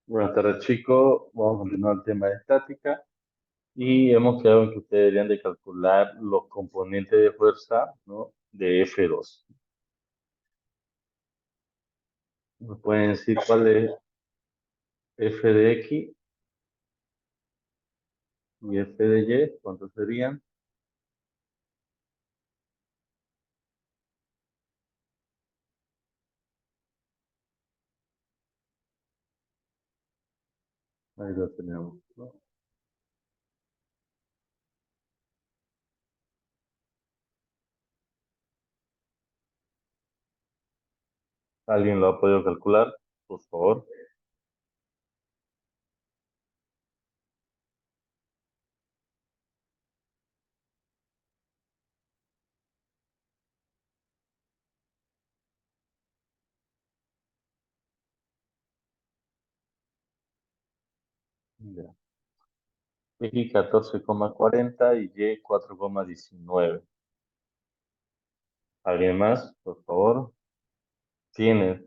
Buenas tardes, chicos. Vamos a continuar el tema de estática y hemos quedado en que ustedes deberían de calcular los componentes de fuerza, ¿no? De F2. ¿Me pueden decir cuál es F de X y F de Y? ¿Cuántos serían? Ahí lo tenemos, ¿no? ¿Alguien lo ha podido calcular? Por favor. Ya. X 14,40 y Y 4,19. ¿Alguien más? Por favor. Tiende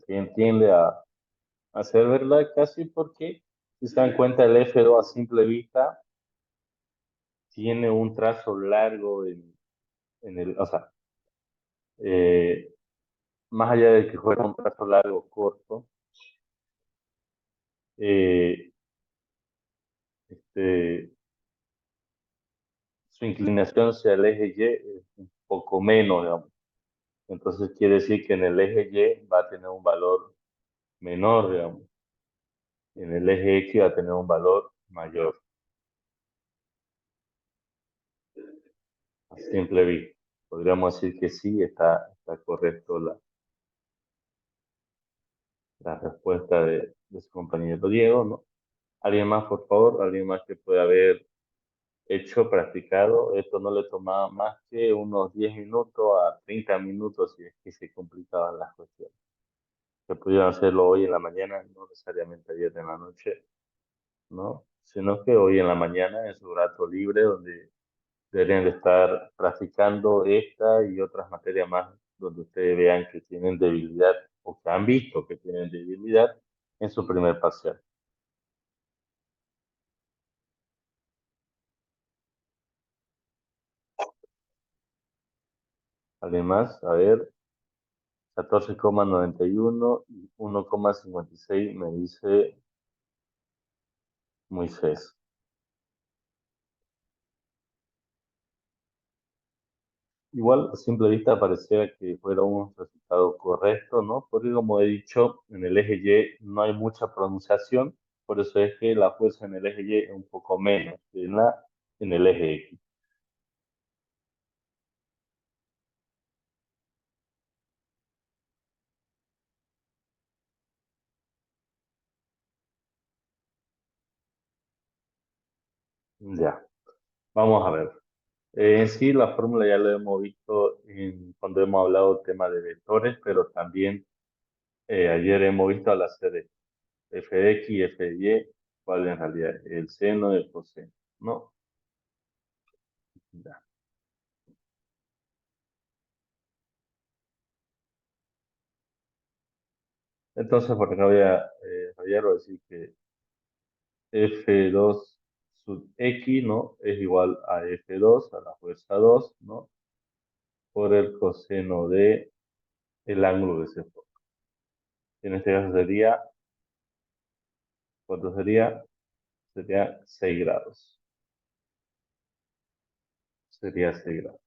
a ser verdad casi porque si se dan cuenta el F2 a simple vista tiene un trazo largo en el, o sea, eh, más allá de que fuera un trazo largo o corto, eh, este, su inclinación hacia el eje Y es un poco menos, digamos. Entonces quiere decir que en el eje Y va a tener un valor menor, digamos. En el eje X va a tener un valor mayor, a simple vista. Podríamos decir que sí, está correcto la respuesta de su compañero Diego, ¿no? ¿Alguien más, por favor? ¿Alguien más que pueda haber hecho, practicado? Esto no le tomaba más que unos 10 minutos a 30 minutos si es que se complicaban las cuestiones. Que pudieran hacerlo hoy en la mañana, no necesariamente ayer en la noche, ¿no? Sino que hoy en la mañana, en su rato libre, donde deberían de estar practicando esta y otras materias más, donde ustedes vean que tienen debilidad o que han visto que tienen debilidad en su primer parcial. Además, a ver, 14,91 y 1,56 me dice Moisés. Igual, a simple vista, pareciera que fuera un resultado correcto, ¿no? Porque como he dicho, en el eje Y no hay mucha pronunciación, por eso es que la fuerza en el eje Y es un poco menos que en el eje X. Ya, vamos a ver. En sí, la fórmula ya la hemos visto cuando hemos hablado del tema de vectores, pero también ayer hemos visto al hacer f de x y f de y, cuál en realidad es el seno y el coseno, ¿no? Ya. Entonces, por acá voy a rayar, voy a decir que f2 sub x, ¿no? Es igual a f2, a la fuerza 2, ¿no? Por el coseno de el ángulo que se forma. En este caso sería, ¿cuánto sería? Sería 6 grados. Sería 6 grados.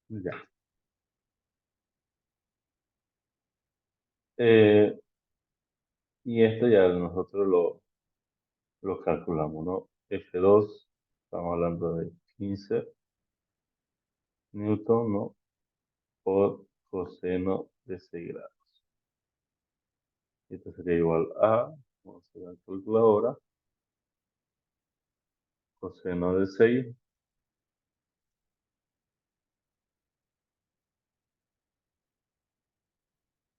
Ya. Eh, y esto ya nosotros lo calculamos, ¿no? F2, estamos hablando de 15 newton, ¿no? Por coseno de 6 grados. Esto sería igual a, vamos a hacer la calculadora, coseno de 6,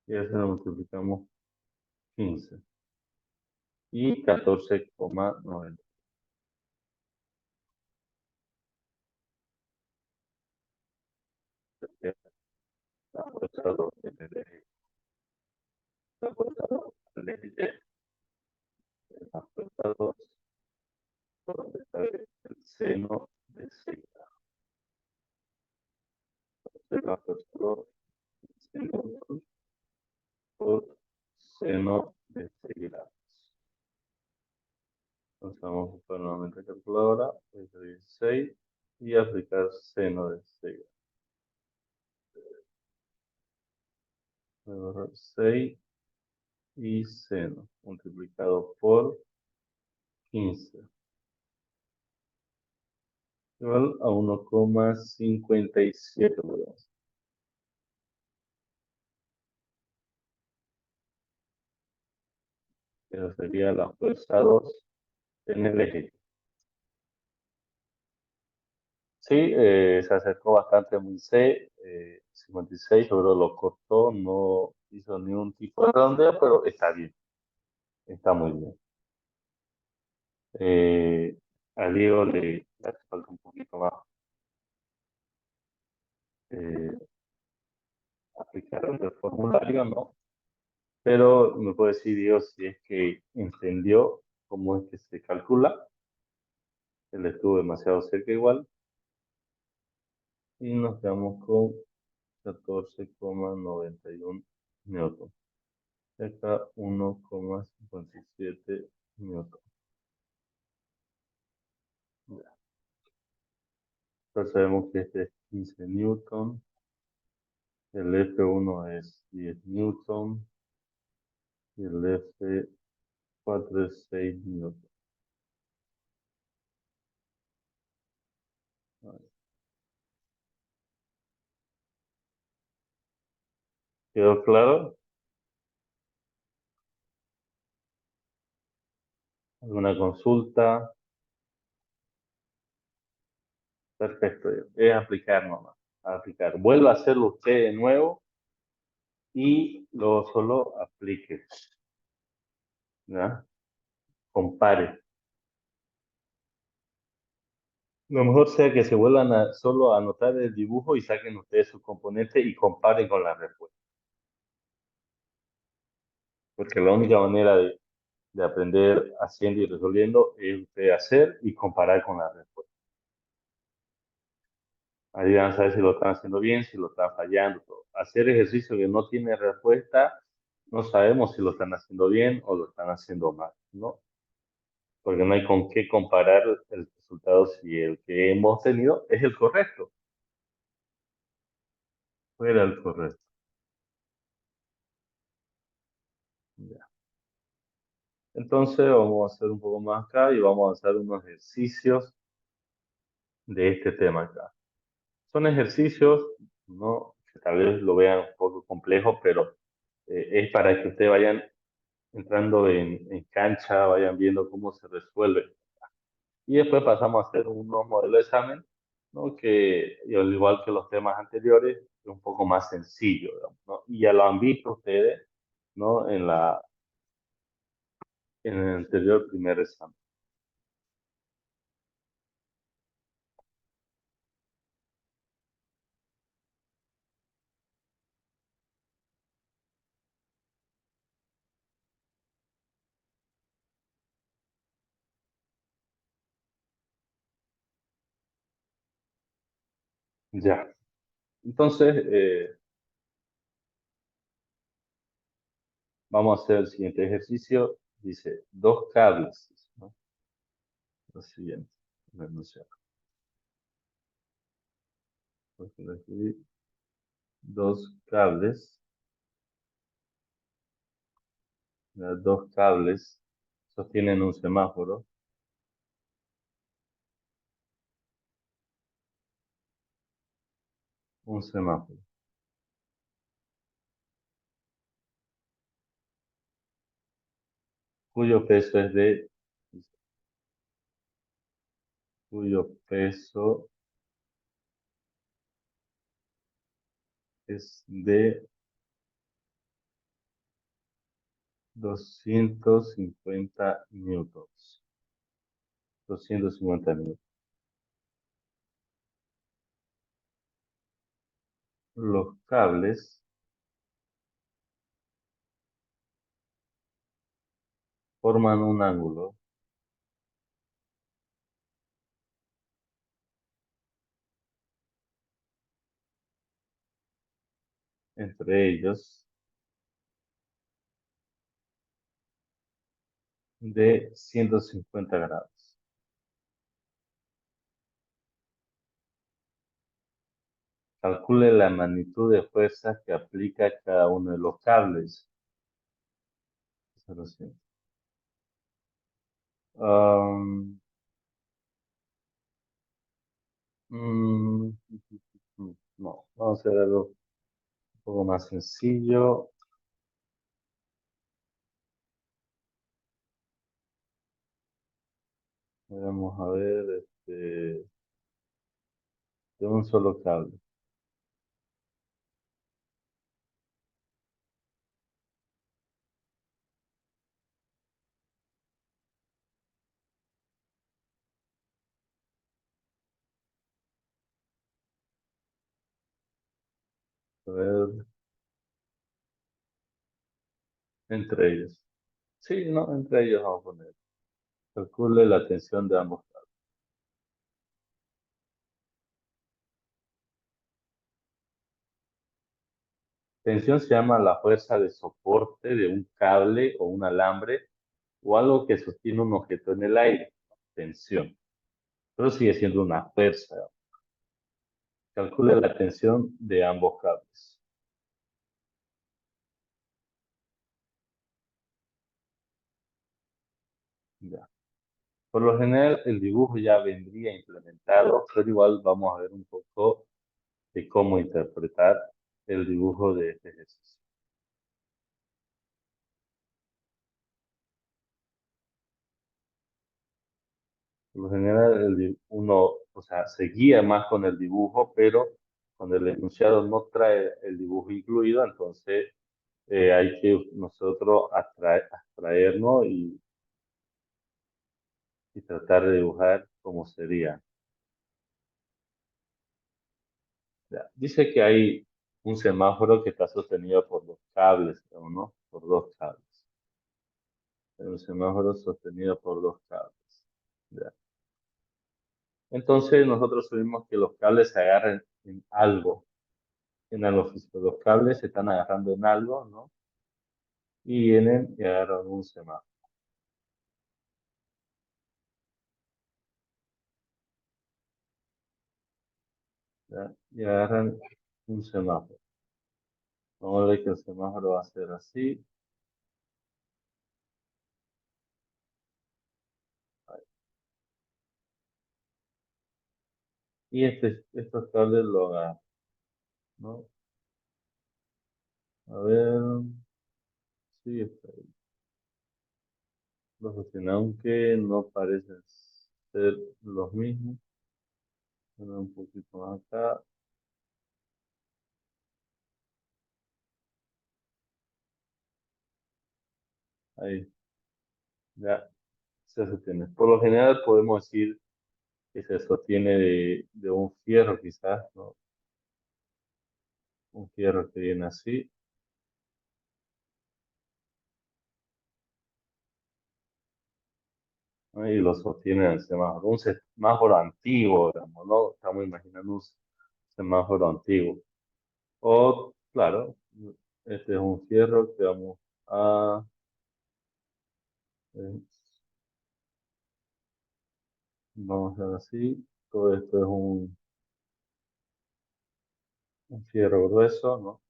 y a eso lo multiplicamos 15 y 14,90. La fuerza 2 en el eje. La fuerza 2 sobre el seno de 6 grados. Entonces, la fuerza 2 seno por seno de 6 grados. Entonces vamos a buscar nuevamente la calculadora, es de 16 y aplicar seno de 6 grados. 6 y seno multiplicado por 15 igual a 1,57. Eso sería la fuerza 2 en el eje. Sí, se acercó bastante a Moisés, 56, pero lo cortó, no hizo ni un tipo de redondeo, pero está bien, está muy bien. Eh, a Diego le hace falta un poquito más eh, aplicar el formulario, ¿no? Pero me puede decir Dios si es que entendió cómo es que se calcula. Él estuvo demasiado cerca igual y nos quedamos con 14,91 newton. Acá 1,57 newton. Ya. Entonces sabemos que este es 15 newton, el F1 es 10 newton y el F4 es 6 newton. ¿Quedó claro? ¿Alguna consulta? Perfecto. Es aplicar nomás. Aplicar. Vuelva a hacerlo usted de nuevo y luego solo aplique. ¿Ya? Compare. Lo mejor sea que se vuelvan a solo a anotar el dibujo y saquen ustedes su componente y comparen con la respuesta. Porque la única manera de aprender haciendo y resolviendo es usted hacer y comparar con la respuesta. Ahí van a saber si lo están haciendo bien, si lo están fallando. Todo. Hacer ejercicio que no tiene respuesta, no sabemos si lo están haciendo bien o lo están haciendo mal, ¿no? Porque no hay con qué comparar el resultado si el que hemos tenido es el correcto. Fuera el correcto. Ya. Entonces vamos a hacer un poco más acá y vamos a hacer unos ejercicios de este tema acá. Son ejercicios, ¿no? Que tal vez lo vean un poco complejo, pero es para que ustedes vayan entrando en cancha, vayan viendo cómo se resuelve. Y después pasamos a hacer unos modelos de examen, ¿no? Que, y al igual que los temas anteriores, es un poco más sencillo, digamos, ¿no? Y ya lo han visto ustedes, ¿no? En el anterior primer examen. Ya. Entonces, vamos a hacer el siguiente ejercicio. Dice, dos cables, ¿no? Lo siguiente. Renunciar. Entonces, escribir dos cables, dos cables sostienen un semáforo, un semáforo, cuyo peso es de, cuyo peso es de 250 newtons. 250 newtons. Los cables forman un ángulo entre ellos de 150 grados. Calcule la magnitud de fuerza que aplica cada uno de los cables. Eso lo siento. Um, mm, no, vamos a hacer algo un poco más sencillo. Vamos a ver, de un solo cable. A ver, entre ellos. Sí, no, entre ellos vamos a poner. Calcule la tensión de ambos cables. Tensión se llama la fuerza de soporte de un cable o un alambre o algo que sostiene un objeto en el aire. Tensión. Pero sigue siendo una fuerza. Calcule la tensión de ambos cables. Ya. Por lo general, el dibujo ya vendría implementado, pero igual vamos a ver un poco de cómo interpretar el dibujo de este ejercicio. Por lo general, uno, o sea, se guía más con el dibujo, pero cuando el enunciado no trae el dibujo incluido, entonces hay que nosotros abstraernos y tratar de dibujar cómo sería. Ya. Dice que hay un semáforo que está sostenido por dos cables, ¿no? Por dos cables. Hay un semáforo sostenido por dos cables. Ya. Entonces nosotros subimos que los cables se agarren en algo, en algo físico. Los cables se están agarrando en algo, ¿no? Y vienen y agarran un semáforo. ¿Ya? Y agarran un semáforo. Vamos a ver que el semáforo va a ser así. Y estos cables lo agarran, ¿no? A ver, sí, está ahí. Los sostienen, aunque no parecen ser los mismos. Un poquito más acá. Ahí, ya se sostiene. Por lo general podemos decir que se sostiene de un fierro quizás, ¿no? Un fierro que viene así, ¿no? Y lo sostiene el semáforo. Un semáforo antiguo, digamos, ¿no? Estamos imaginando un semáforo antiguo. O, claro, este es un fierro que eh, vamos a ver así. Todo esto es un fierro grueso, ¿no?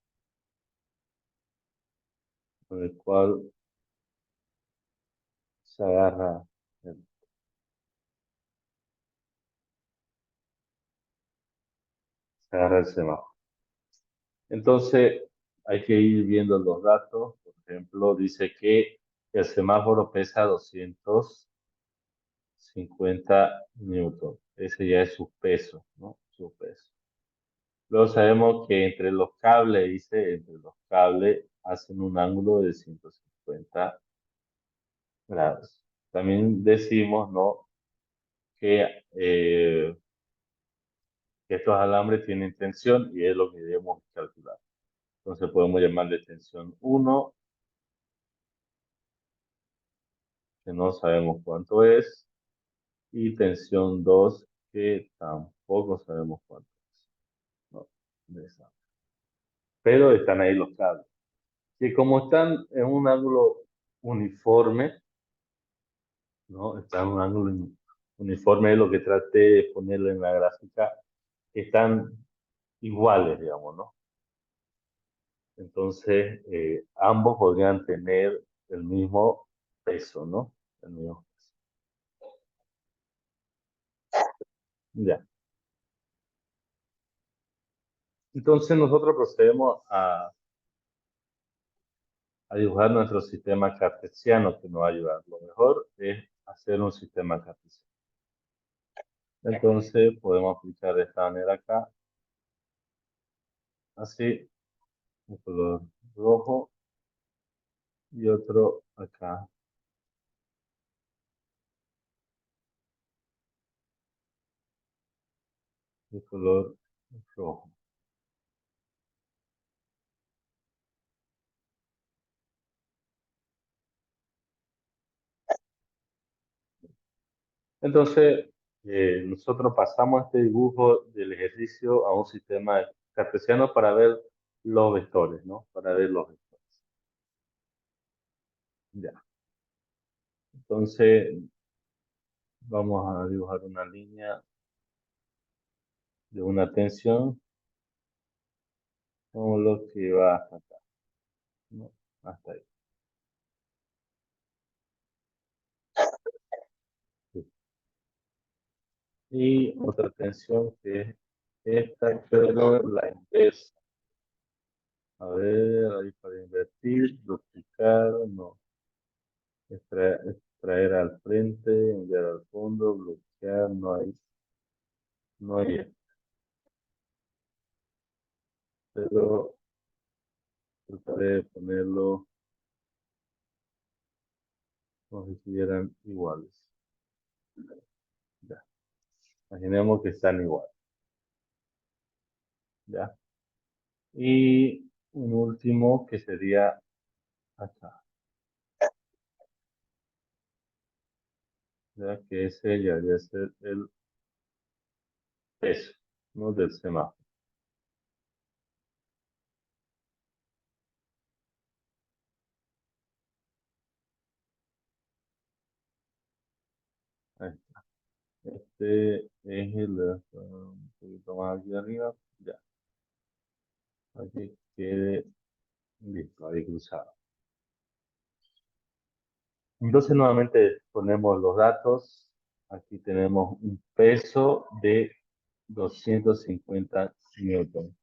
Con el cual se agarra el, se agarra el semáforo. Entonces, hay que ir viendo los datos. Por ejemplo, dice que el semáforo pesa 250 newton. Ese ya es su peso, ¿no? Su peso. Luego sabemos que entre los cables, dice, entre los cables hacen un ángulo de 150 grados. También decimos, ¿no? Que estos alambres tienen tensión y es lo que debemos calcular. Entonces podemos llamarle tensión 1 que no sabemos cuánto es, y tensión 2, que tampoco sabemos cuánto es. No, de esa. Pero están ahí los cables. Y como están en un ángulo uniforme, ¿no? Están en un ángulo uniforme, es lo que traté de ponerle en la gráfica, que están iguales, digamos, ¿no? Entonces, ambos podrían tener el mismo peso, ¿no? El mismo peso. Ya. Entonces, nosotros procedemos a dibujar nuestro sistema cartesiano que nos va a ayudar. Lo mejor es hacer un sistema cartesiano. Entonces, podemos aplicar de esta manera acá, así, un color rojo y otro acá, de color rojo. Entonces, nosotros pasamos este dibujo del ejercicio a un sistema cartesiano para ver los vectores, ¿no? Para ver los vectores. Ya. Entonces, vamos a dibujar una línea de una tensión, como lo que va hasta acá, ¿no? Hasta ahí. Sí. Y otra tensión que es esta, pero la inversa. A ver, ahí para invertir, duplicar, no. Extraer al frente, enviar al fondo, bloquear, no hay, pero trataré de ponerlo como si estuvieran iguales. Ya. Imaginemos que están iguales. Ya. Y un último que sería acá. Ya que ese ya debe ser el peso, ¿no? Del semáforo. Ahí está. Este es un poquito más aquí arriba. Ya. Aquí quede listo, ahí cruzado. Entonces nuevamente ponemos los datos. Aquí tenemos un peso de 250 newton.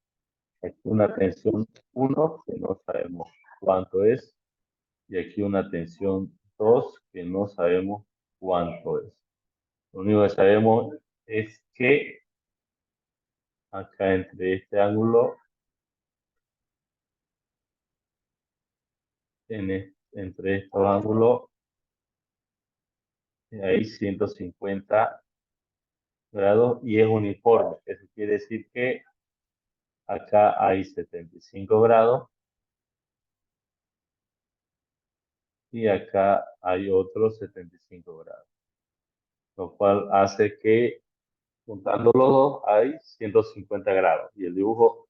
Aquí una tensión 1 que no sabemos cuánto es. Y aquí una tensión 2 que no sabemos cuánto es. Lo único que sabemos es que acá entre este ángulo, entre estos ángulos, hay 150 grados y es uniforme. Eso quiere decir que acá hay 75 grados y acá hay otros 75 grados, lo cual hace que juntando los dos hay 150 grados y el dibujo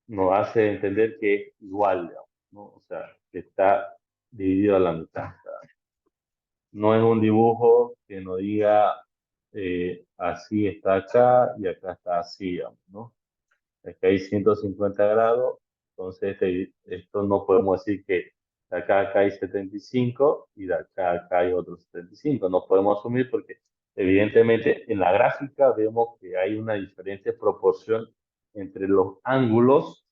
nos hace entender que es igual, digamos, ¿no? O sea, que está dividido a la mitad. O sea, no es un dibujo que nos diga así está acá y acá está así, digamos, ¿no? Acá hay 150 grados, entonces esto no podemos decir que de acá hay 75 y de acá hay otros 75. No podemos asumir porque evidentemente en la gráfica vemos que hay una diferente proporción entre los ángulos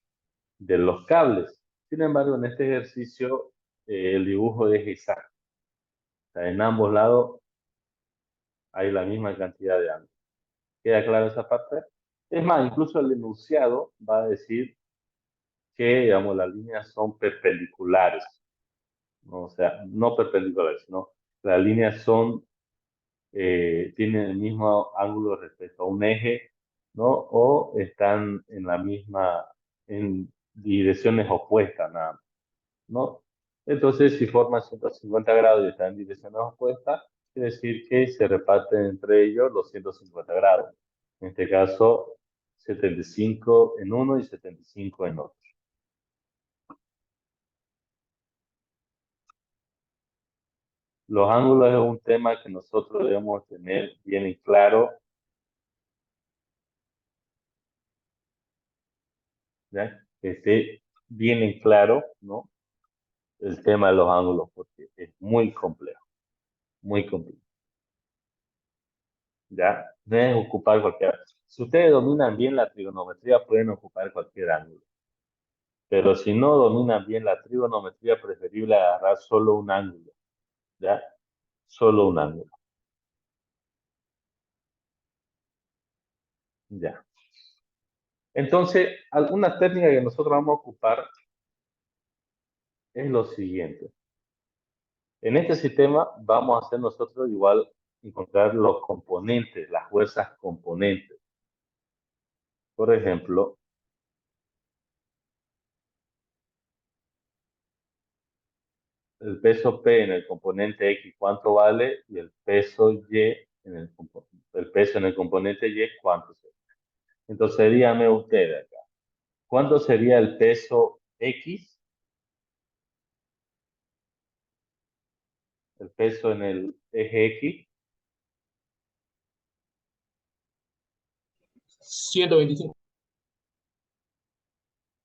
de los cables. Sin embargo, en este ejercicio el dibujo es exacto. O sea, en ambos lados hay la misma cantidad de ángulos. ¿Queda claro esa parte? Es más, incluso el enunciado va a decir que, digamos, las líneas son perpendiculares, ¿no? O sea, no perpendiculares, sino las líneas tienen el mismo ángulo respecto a un eje, ¿no? O están en la misma, en direcciones opuestas, nada más, ¿no? Entonces, si forman 150 grados y están en direcciones opuestas, quiere decir que se reparten entre ellos los 150 grados. En este caso, 75 en uno y 75 en otro. Los ángulos es un tema que nosotros debemos tener bien en claro, ¿ya? Que esté bien en claro, ¿no? El tema de los ángulos, porque es muy complejo, muy complejo. ¿Ya? Deben ocupar cualquier. Si ustedes dominan bien la trigonometría, pueden ocupar cualquier ángulo. Pero si no dominan bien la trigonometría, preferible agarrar solo un ángulo, ¿ya? Solo un ángulo, ¿ya? Entonces, alguna técnica que nosotros vamos a ocupar es lo siguiente. En este sistema vamos a hacer nosotros igual encontrar los componentes, las fuerzas componentes. Por ejemplo, el peso P en el componente X, ¿cuánto vale? Y el peso Y en el peso en el componente Y, ¿cuánto sería? Entonces, dígame usted acá, ¿cuánto sería el peso X? El peso en el eje X. 125.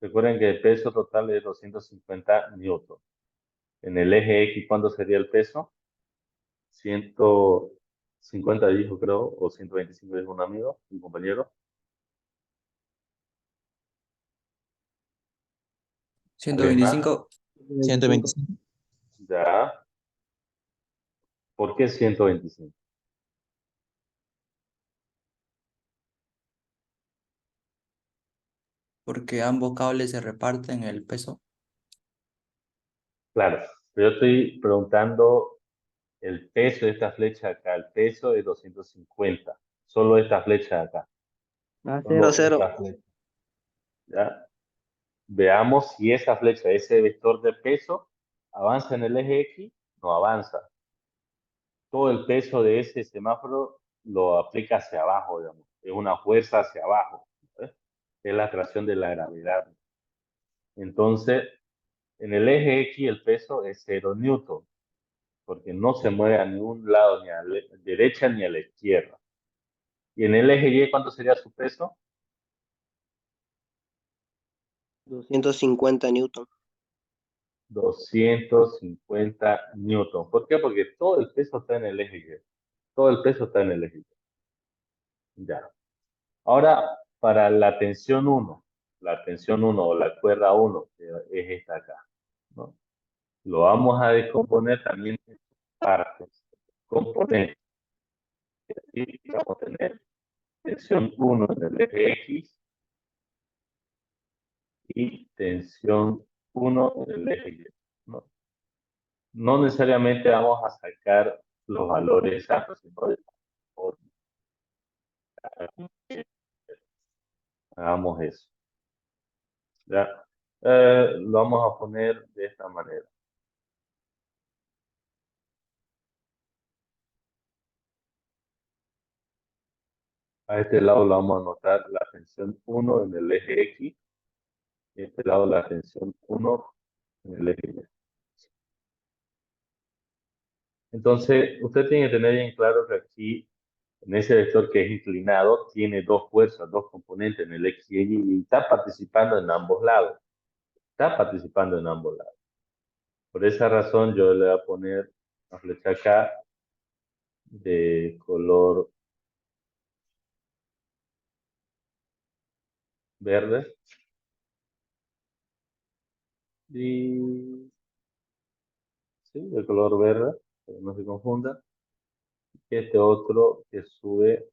Recuerden que el peso total es 250 newton. En el eje X, ¿cuánto sería el peso? 150 dijo, creo, o 125 dijo un amigo, un compañero. ¿Alguien más? 125, 125. Ya. ¿Por qué 125? porque ambos cables se reparten el peso. Claro, pero yo estoy preguntando el peso de esta flecha acá. El peso es 250. Solo esta flecha acá. A cero, Solo cero. esta flecha. ¿Ya? Veamos si esa flecha, ese vector de peso, avanza en el eje X, no avanza. Todo el peso de ese semáforo lo aplica hacia abajo, digamos. Es una fuerza hacia abajo. ¿Eh? Es la atracción de la gravedad. Entonces, en el eje X el peso es 0 newton, porque no se mueve a ningún lado, ni a la derecha ni a la izquierda. Y en el eje Y, ¿cuánto sería su peso? 250 newton. 250 newton. ¿Por qué? Porque todo el peso está en el eje Y. Todo el peso está en el eje Y. Ya. Ahora, para la tensión 1, la tensión 1 o la cuerda 1, que es esta acá, ¿no? Lo vamos a descomponer también en partes, componentes. Y vamos a tener tensión 1 en el eje X y tensión 1 en el eje Y, ¿no? No necesariamente vamos a sacar los valores exactos, sino hagamos eso. ¿Ya? Lo vamos a poner de esta manera. A este lado lo vamos a anotar la tensión 1 en el eje X y a este lado la tensión 1 en el eje Y. Entonces, usted tiene que tener bien claro que aquí, en ese vector que es inclinado, tiene dos fuerzas, dos componentes en el X y Y y está participando en ambos lados. Está participando en ambos lados. Por esa razón, yo le voy a poner la flecha acá de color verde. Y sí, de color verde, para que no se confunda. Este otro que sube,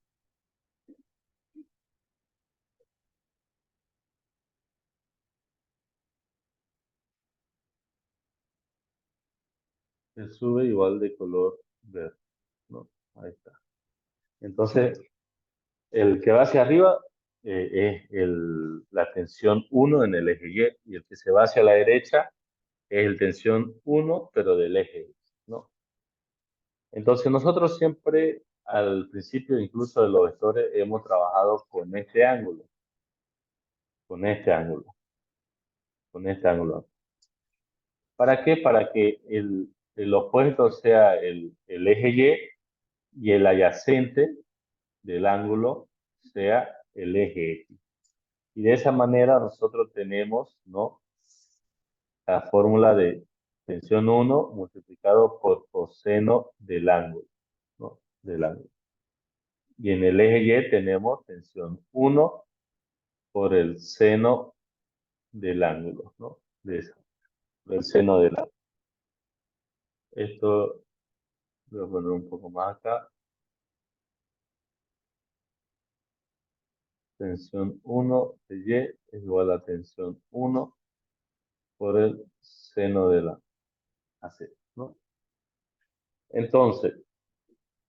igual de color verde, ¿no? Ahí está. Entonces, el que va hacia arriba es la tensión 1 en el eje Y, y el que se va hacia la derecha es el tensión 1, pero del eje X, ¿no? Entonces nosotros siempre, al principio incluso de los vectores, hemos trabajado con este ángulo, con este ángulo, con este ángulo. ¿Para qué? Para que el opuesto sea el eje Y el adyacente del ángulo sea el eje X. Y de esa manera nosotros tenemos, ¿no?, la fórmula de tensión 1 multiplicado por coseno del ángulo, ¿no? Del ángulo. Y en el eje Y tenemos tensión 1 por el seno del ángulo, ¿no? Del seno del ángulo. Esto lo voy a poner un poco más acá. Tensión 1 de Y es igual a tensión 1 por el seno de la AC, ¿no? Entonces,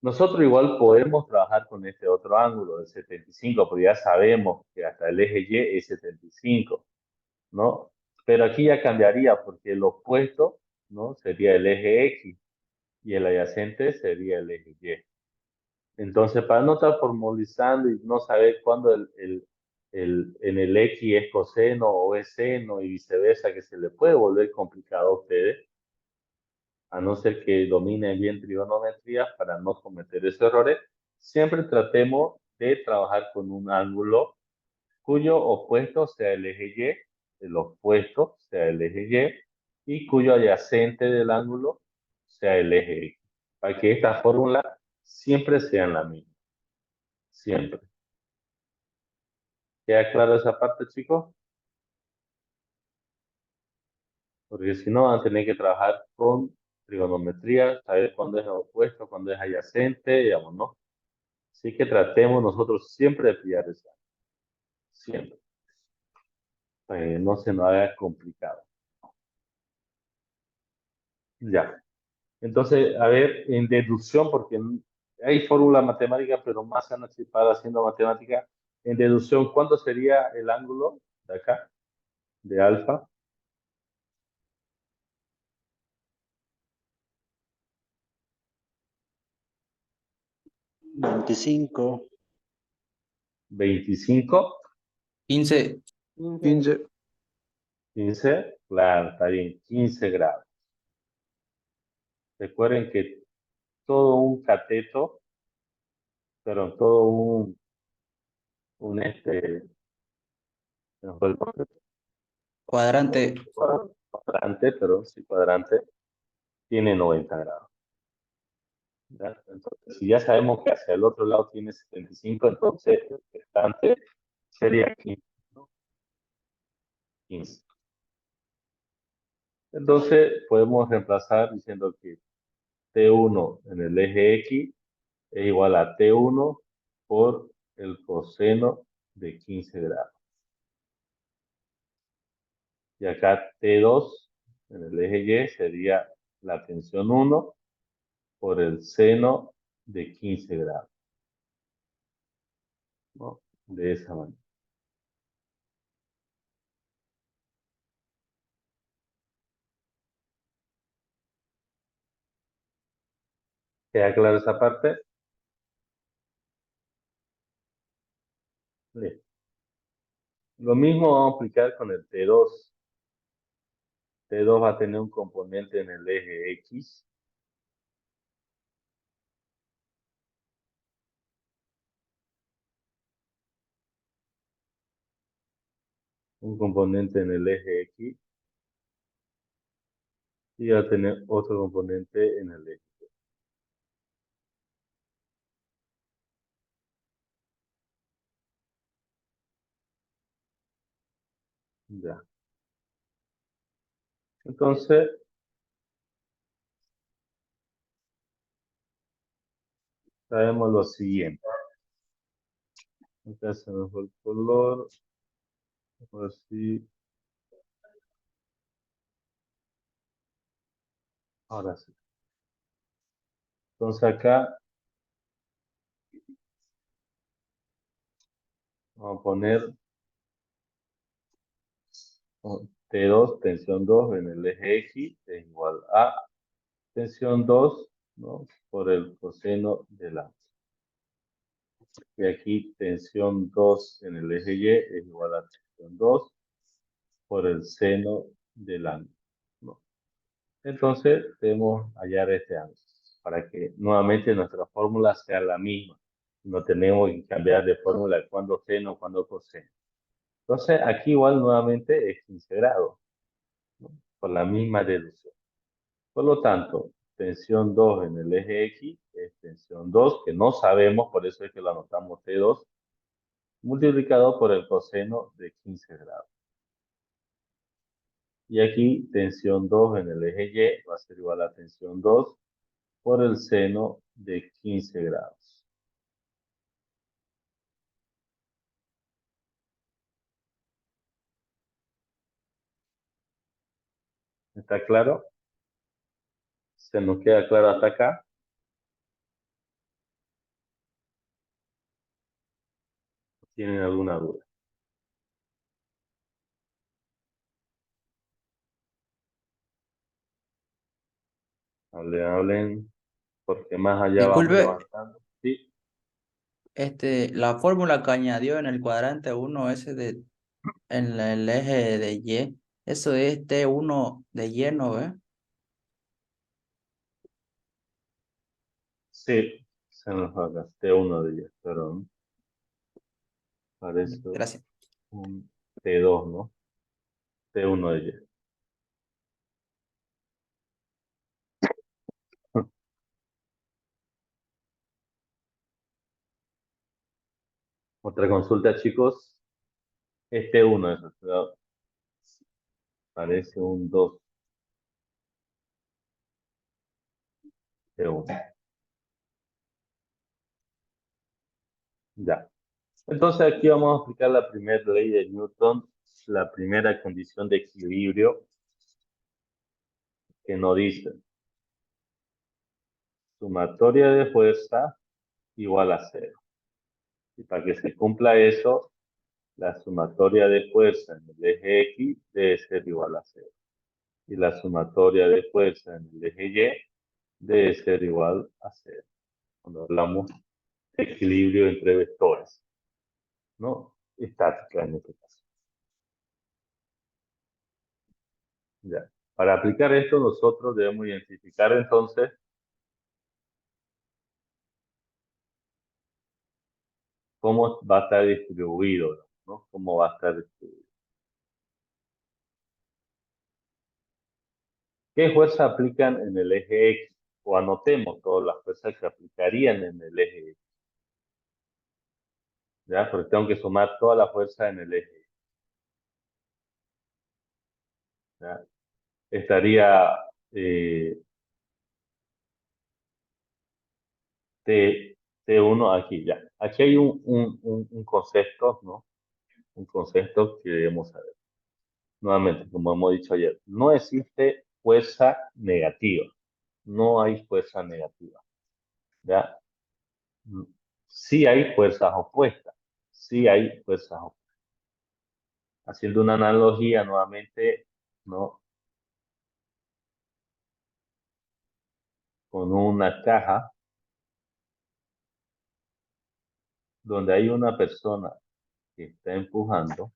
nosotros igual podemos trabajar con este otro ángulo de 75, porque ya sabemos que hasta el eje Y es 75, ¿no? Pero aquí ya cambiaría, porque el opuesto, ¿no?, sería el eje X y el adyacente sería el eje Y. Entonces, para no estar formalizando y no saber cuándo en el X es coseno o es seno y viceversa, que se le puede volver complicado a ustedes, a no ser que dominen bien trigonometría para no cometer esos errores, siempre tratemos de trabajar con un ángulo cuyo opuesto sea el eje Y, el opuesto sea el eje Y cuyo adyacente del ángulo sea el eje X, para que esta fórmula siempre sea la misma, siempre. ¿Queda claro esa parte, chicos? Porque si no van a tener que trabajar con trigonometría, saber cuándo es opuesto, cuándo es adyacente, digamos, ¿no? Así que tratemos nosotros siempre de pillar esa, siempre, para que no se nos haga complicado. Ya. Entonces, a ver, en deducción, porque hay fórmula matemática, pero más anticipada haciendo matemática. En deducción, ¿cuánto sería el ángulo de acá, de alfa? 25. 25, 15. 15. 15, claro, está bien, 15 grados. Recuerden que todo un cateto, pero todo un no fue el Cuadrante. cuadrante, pero sí cuadrante, tiene 90 grados. ¿Ya? Entonces, si ya sabemos que hacia el otro lado tiene 75, entonces el restante sería 15, ¿no? 15. Entonces, podemos reemplazar diciendo que T1 en el eje X es igual a T1 por el coseno de 15 grados. Y acá T2 en el eje Y sería la tensión 1 por el seno de 15 grados, ¿no? De esa manera. ¿Queda clara esa parte? Listo. Lo mismo vamos a aplicar con el T2. T2 va a tener un componente en el eje X. Un componente en el eje X. Y va a tener otro componente en el eje. Ya. Entonces, sabemos lo siguiente. Acá se me fue el color. Así. Ahora sí. Entonces acá vamos a poner T2, tensión 2 en el eje X es igual a tensión 2, ¿no? Por el coseno del ángulo. Y aquí tensión 2 en el eje Y es igual a tensión 2 por el seno del ángulo, ¿no? Entonces debemos hallar este ángulo para que nuevamente nuestra fórmula sea la misma. No tenemos que cambiar de fórmula cuando seno, cuando coseno. Entonces aquí igual nuevamente es 15 grados, ¿no? Por la misma deducción. Por lo tanto, tensión 2 en el eje X es tensión 2, que no sabemos, por eso es que lo anotamos T2, multiplicado por el coseno de 15 grados. Y aquí tensión 2 en el eje Y va a ser igual a tensión 2 por el seno de 15 grados. ¿Está claro? ¿Se nos queda claro hasta acá? ¿Tienen alguna duda? Hablen, hablen, porque más allá vamos Disculpe, avanzando. Sí, la fórmula que añadió en el cuadrante 1 ese en el eje de Y, eso es T1 de Y, ¿no ve? sí, se nos va a T1 de ellos, pero parece Gracias. un T2, ¿no? T1 de ellos. Otra consulta, chicos. Este 1 es, pero parece un 2 T1. Ya. Entonces aquí vamos a aplicar la primera ley de Newton, la primera condición de equilibrio que nos dice sumatoria de fuerza igual a cero. Y para que se cumpla eso, la sumatoria de fuerza en el eje X debe ser igual a cero. Y la sumatoria de fuerza en el eje Y debe ser igual a cero. Cuando hablamos de equilibrio entre vectores, ¿no? Estática en este caso. Ya. Para aplicar esto, nosotros debemos identificar entonces cómo va a estar distribuido, ¿no? Cómo va a estar distribuido. ¿Qué fuerza aplican en el eje X? O anotemos todas las fuerzas que aplicarían en el eje X. ¿Ya? Porque tengo que sumar toda la fuerza en el eje X. ¿Ya? Estaría T, T1 aquí, ya. Aquí hay un concepto, ¿no? Un concepto que debemos saber. Nuevamente, como hemos dicho ayer, no existe fuerza negativa. No hay fuerza negativa. ¿Ya? Sí hay fuerzas opuestas. Sí hay fuerzas opuestas. Haciendo una analogía nuevamente, ¿no? Con una caja donde hay una persona que está empujando,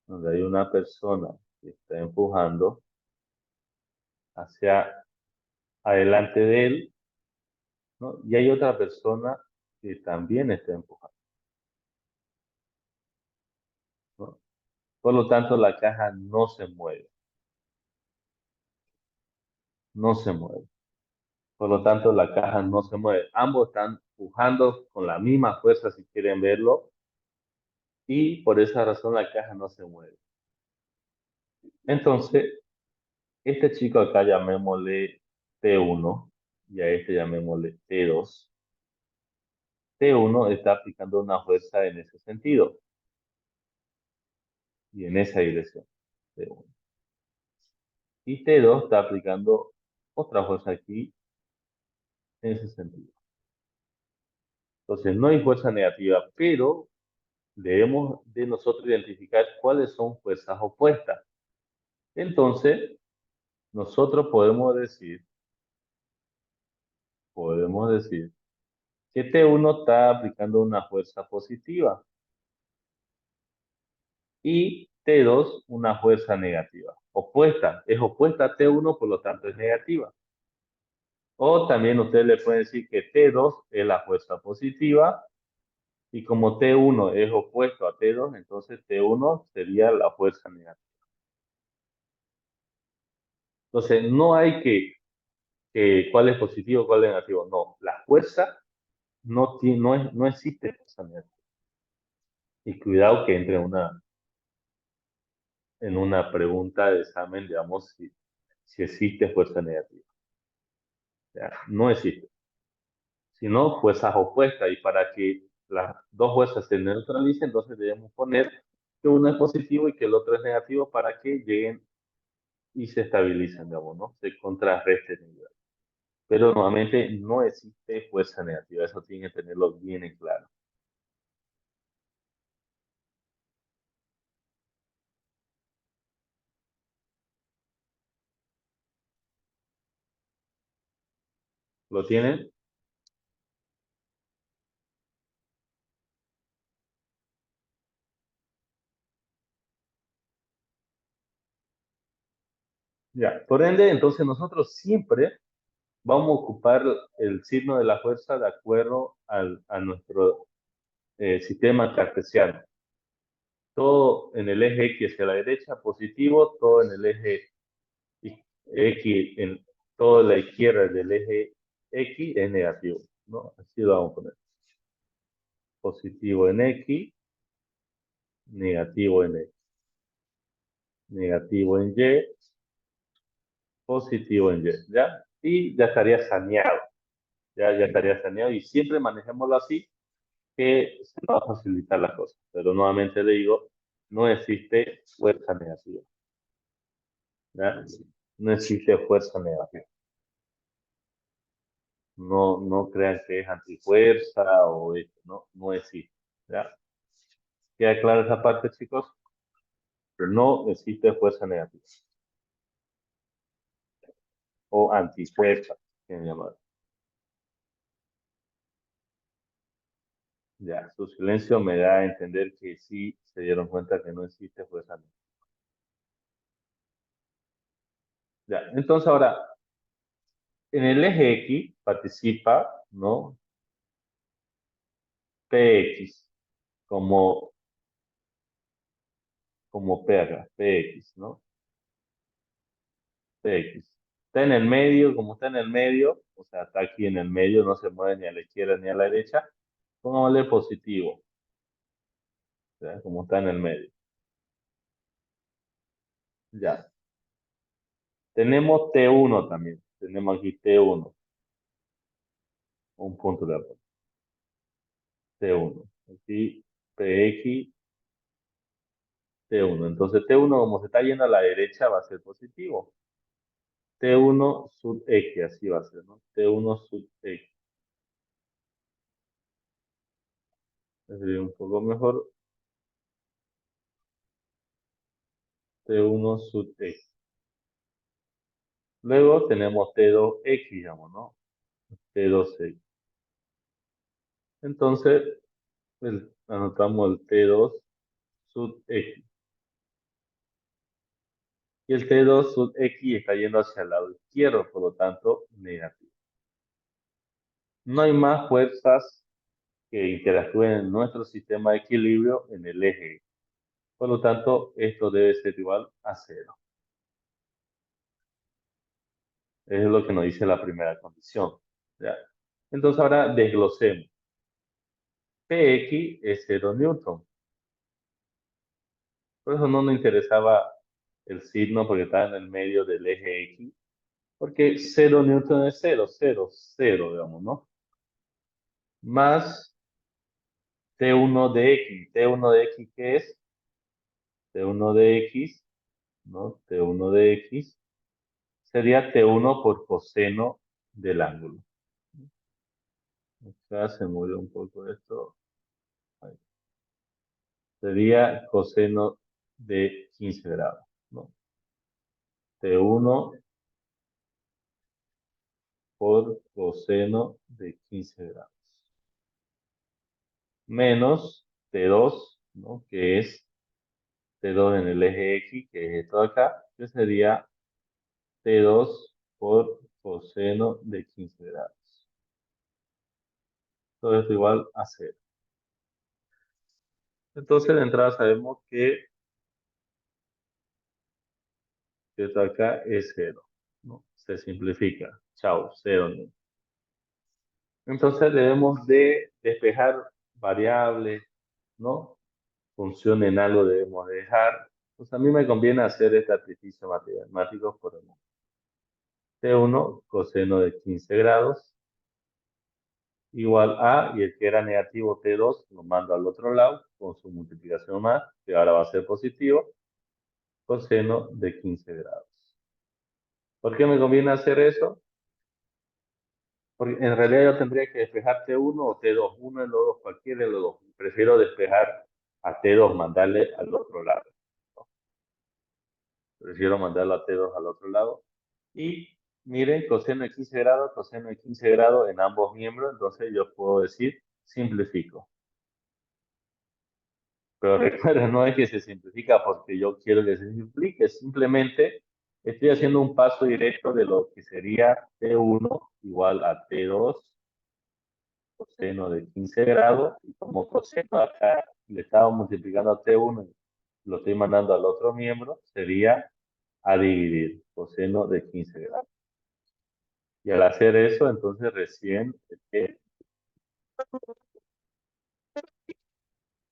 donde hay una persona que está empujando hacia adelante de él, ¿no? Y hay otra persona que también está empujando, ¿no? Por lo tanto, la caja no se mueve, no se mueve. Por lo tanto, la caja no se mueve. Ambos están empujando con la misma fuerza, si quieren verlo, y por esa razón la caja no se mueve. Entonces, este chico acá llamémosle T1 y a este llamémosle T2. T1 está aplicando una fuerza en ese sentido y en esa dirección. T1. Y T2 está aplicando otra fuerza aquí en ese sentido. Entonces, no hay fuerza negativa, pero debemos de nosotros identificar cuáles son fuerzas opuestas. Entonces, nosotros podemos decir que T1 está aplicando una fuerza positiva y T2 una fuerza negativa. Opuesta, es opuesta a T1, por lo tanto es negativa. O también ustedes le pueden decir que T2 es la fuerza positiva y como T1 es opuesto a T2, entonces T1 sería la fuerza negativa. Entonces, no hay cuál es positivo, cuál es negativo. No, la fuerza no existe fuerza negativa. Y cuidado que entre en una pregunta de examen, digamos, si existe fuerza negativa. ¿Ya? No existe. Sino fuerzas opuestas. Y para que las dos fuerzas se neutralicen, entonces debemos poner que uno es positivo y que el otro es negativo para que lleguen y se estabilicen, digamos, ¿no? Se contrarresten. Pero nuevamente no existe fuerza negativa. Eso tienen que tenerlo bien en claro. ¿Lo tienen? Ya. Por ende, entonces nosotros siempre vamos a ocupar el signo de la fuerza de acuerdo a nuestro sistema cartesiano. Todo en el eje X hacia la derecha positivo, todo en el eje X, todo en la izquierda del eje X es negativo, ¿no? Así lo vamos a poner. Positivo en X, negativo en X. Negativo en Y, positivo en Y, ¿ya? Y ya estaría saneado, ya estaría saneado y siempre manejémoslo así que se nos va a facilitar la cosa. Pero nuevamente le digo, no existe fuerza negativa, ¿ya? No existe fuerza negativa. No crean que es antifuerza o esto, no existe, ¿ya? ¿Queda clara esa parte, chicos? Pero no existe fuerza negativa o antifuerza, que llamar. Ya, su silencio me da a entender que sí se dieron cuenta que no existe fuerza negativa. Ya, entonces ahora, en el eje X participa, ¿no? PX como, como P acá, PX, ¿no? PX. Está en el medio, como está en el medio, o sea, está aquí en el medio, no se mueve ni a la izquierda ni a la derecha, pongámosle positivo, ¿ya? Como está en el medio. Ya. Tenemos T1 también, tenemos aquí T1, un punto de apoyo. T1. Aquí PX, T1. Entonces T1, como se está yendo a la derecha, va a ser positivo. T1 sub X, así va a ser, ¿no? T1 sub X. Sería un poco mejor. T1 sub X. Luego tenemos T2X, digamos, ¿no? T2X. Entonces, anotamos el T2 sub X. Y el T2 sub X está yendo hacia el lado izquierdo, por lo tanto, negativo. No hay más fuerzas que interactúen en nuestro sistema de equilibrio en el eje. Por lo tanto, esto debe ser igual a 0. Es lo que nos dice la primera condición. ¿Ya? Entonces ahora desglosemos. Px es 0 newton. Por eso no nos interesaba el signo porque estaba en el medio del eje X. Porque 0 newton es 0, 0, 0, digamos, ¿no? Más T1 de X. ¿T1 de X qué es? T1 de X, ¿no? T1 de X sería T1 por coseno del ángulo. Acá se mueve un poco esto. Ahí. sería coseno de 15 grados, ¿no? T1 por coseno de 15 grados. Menos T2, ¿no? Que es T2 en el eje X, que es esto de acá, que sería T2 por coseno de 15 grados. Todo esto igual a 0. Entonces, de entrada sabemos que esto acá es 0, ¿no? Se simplifica. Chao, 0, ¿no? Entonces, debemos de despejar variables, ¿no? Función en algo debemos dejar. Pues a mí me conviene hacer este artificio matemático por el momento. T1 coseno de 15 grados igual a, y el que era negativo T2 lo mando al otro lado con su multiplicación más, que ahora va a ser positivo, coseno de 15 grados. ¿Por qué me conviene hacer eso? Porque en realidad yo tendría que despejar T1 o T2, uno de los dos, cualquiera de los dos. Prefiero despejar a T2, mandarle al otro lado. Prefiero mandarlo a T2 al otro lado. Y miren, coseno de 15 grados, coseno de 15 grados en ambos miembros, entonces yo puedo decir, simplifico. Pero recuerden, no es que se simplifica porque yo quiero que se simplifique, simplemente estoy haciendo un paso directo de lo que sería T1 igual a T2 coseno de 15 grados, y como coseno acá le estaba multiplicando a T1, lo estoy mandando al otro miembro, sería a dividir coseno de 15 grados. Y al hacer eso, entonces recién